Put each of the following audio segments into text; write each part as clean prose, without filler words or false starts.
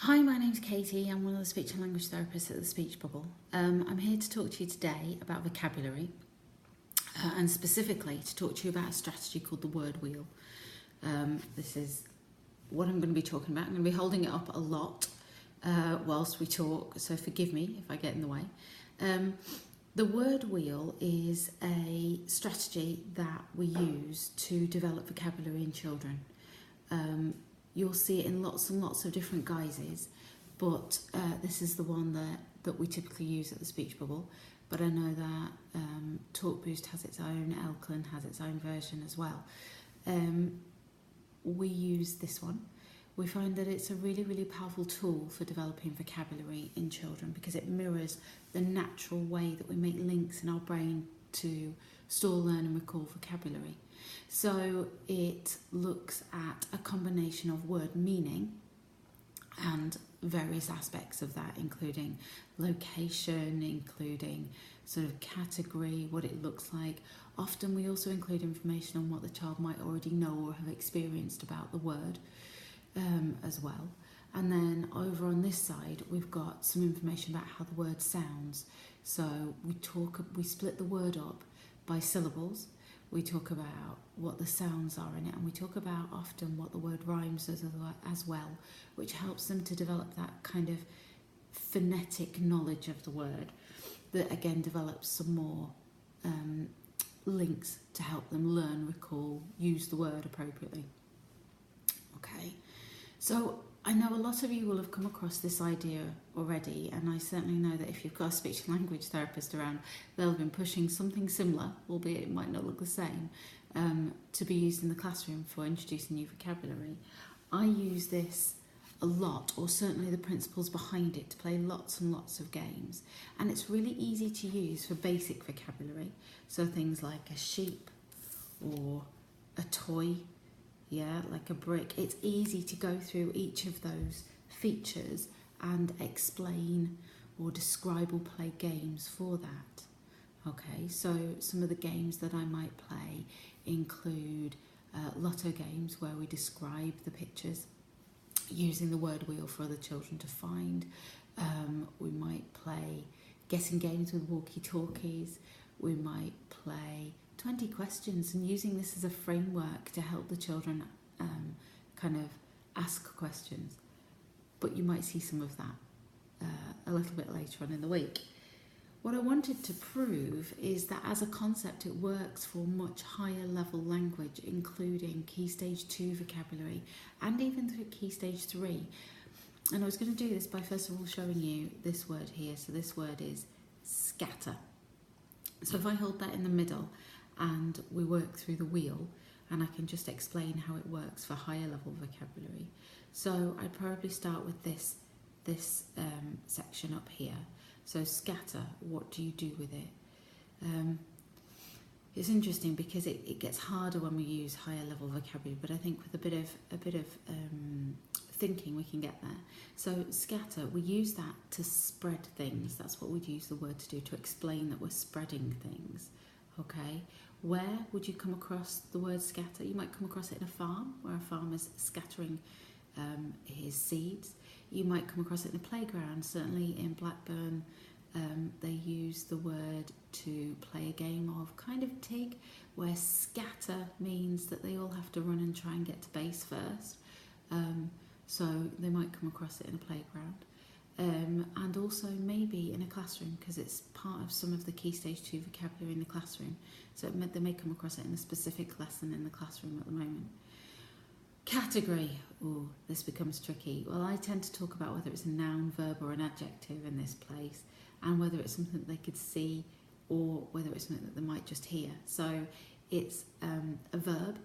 Hi, my name's Katie. I'm one of the speech and language therapists at the Speech Bubble. I'm here to talk to you today about vocabulary and specifically to talk to you about a strategy called the word wheel. This is what I'm going to be talking about. I'm going to be holding it up a lot whilst we talk, so forgive me if I get in the way. The word wheel is a strategy that we use to develop vocabulary in children. You'll see it in lots and lots of different guises, but this is the one that we typically use at the Speech Bubble. But I know that Talk Boost has its own, Elkland has its own version as well. We use this one. We find that it's a really, really powerful tool for developing vocabulary in children because it mirrors the natural way that we make links in our brain to store, learn and recall vocabulary. So it looks at a combination of word meaning and various aspects of that, including location, including sort of category, what it looks like. Often we also include information on what the child might already know or have experienced about the word as well. And then over on this side, we've got some information about how the word sounds. So we split the word up by syllables. We talk about what the sounds are in it, and we talk about often what the word rhymes as well, which helps them to develop that kind of phonetic knowledge of the word that again develops some more links to help them learn, recall, use the word appropriately. Okay, so I know a lot of you will have come across this idea already, and I certainly know that if you've got a speech and language therapist around, they'll have been pushing something similar, albeit it might not look the same, to be used in the classroom for introducing new vocabulary. I use this a lot, or certainly the principles behind it, to play lots and lots of games, and it's really easy to use for basic vocabulary, so things like a sheep or a toy, like a brick. It's easy to go through each of those features and explain or describe or play games for that. Okay, so some of the games that I might play include lotto games where we describe the pictures using the word wheel for other children to find. We might play guessing games with walkie-talkies. We might play 20 questions and using this as a framework to help the children kind of ask questions. But you might see some of that a little bit later on in the week. What I wanted to prove is that as a concept it works for much higher level language, including Key Stage 2 vocabulary and even through Key Stage 3. And I was going to do this by first of all showing you this word here. So this word is scatter. So if I hold that in the middle and we work through the wheel, and I can just explain how it works for higher level vocabulary. So I'd probably start with this section up here. So scatter, what do you do with it? It's interesting because it gets harder when we use higher level vocabulary, but I think with a bit of thinking we can get there. So scatter, we use that to spread things. That's what we'd use the word to do, to explain that we're spreading things. Okay, where would you come across the word scatter? You might come across it in a farm, where a farmer's scattering his seeds. You might come across it in a playground. Certainly in Blackburn, they use the word to play a game of kind of tig, where scatter means that they all have to run and try and get to base first. So they might come across it in a playground. And also maybe in a classroom, because it's part of some of the Key Stage 2 vocabulary in the classroom. So they may come across it in a specific lesson in the classroom at the moment. Category. Oh, this becomes tricky. Well, I tend to talk about whether it's a noun, verb or an adjective in this place, and whether it's something that they could see or whether it's something that they might just hear. So it's a verb,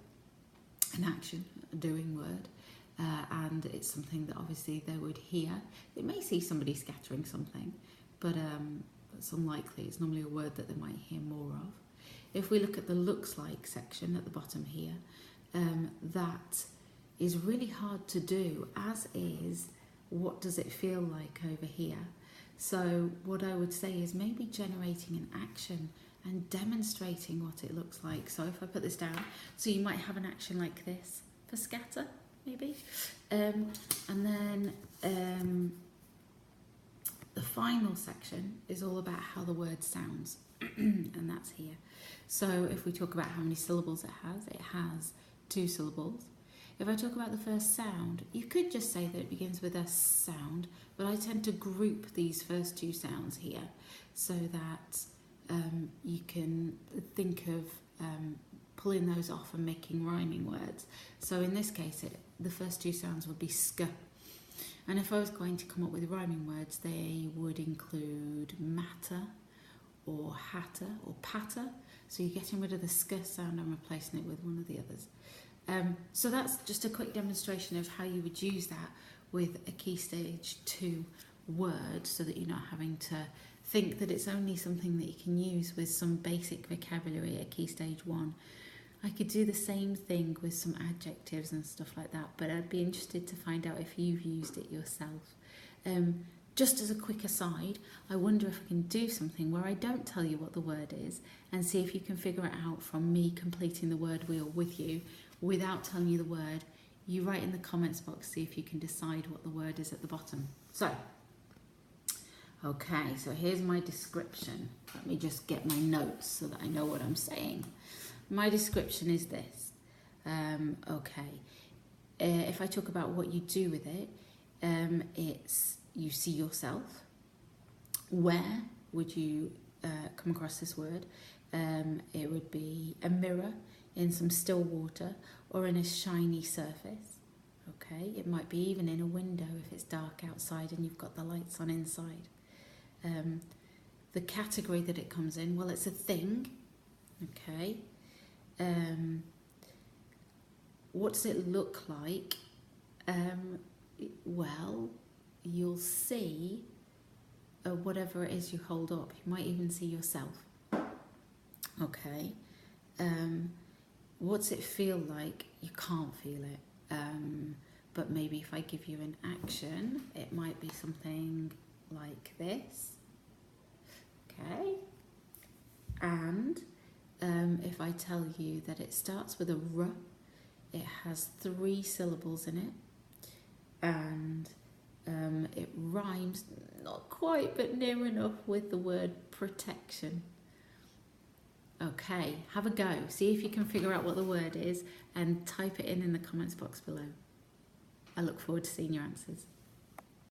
an action, a doing word. And it's something that obviously they would hear. They may see somebody scattering something, but it's unlikely. It's normally a word that they might hear more of. If we look at the looks like section at the bottom here, that is really hard to do, as is what does it feel like over here. So what I would say is maybe generating an action and demonstrating what it looks like. So if I put this down, so you might have an action like this for scatter. maybe. And then the final section is all about how the word sounds, and that's here. So if we talk about how many syllables it has 2 syllables. If I talk about the first sound, you could just say that it begins with a sound, but I tend to group these first 2 sounds here so that you can think of pulling those off and making rhyming words. So in this case, the first 2 sounds would be sk. And if I was going to come up with rhyming words, they would include matter or hatter or patter. So you're getting rid of the sk sound and replacing it with one of the others. So that's just a quick demonstration of how you would use that with a Key Stage 2 word, so that you're not having to think that it's only something that you can use with some basic vocabulary at Key Stage 1. I could do the same thing with some adjectives and stuff like that, but I'd be interested to find out if you've used it yourself. Just as a quick aside, I wonder if I can do something where I don't tell you what the word is and see if you can figure it out from me completing the word wheel with you without telling you the word. You write in the comments box, see if you can decide what the word is at the bottom. So, okay, so here's my description. Let me just get my notes so that I know what I'm saying. My description is this. If I talk about what you do with it, it's you see yourself. Where would you come across this word? It would be a mirror in some still water or in a shiny surface. Okay, it might be even in a window if it's dark outside and you've got the lights on inside. The category that it comes in, well, it's a thing. Okay. What does it look like? Well, you'll see whatever it is you hold up. You might even see yourself. Okay. What's it feel like? You can't feel it. But maybe if I give you an action, it might be something like this. Okay. And if I tell you that it starts with a R, it has 3 syllables in it, and it rhymes, not quite, but near enough, with the word protection. Okay, have a go. See if you can figure out what the word is and type it in the comments box below. I look forward to seeing your answers.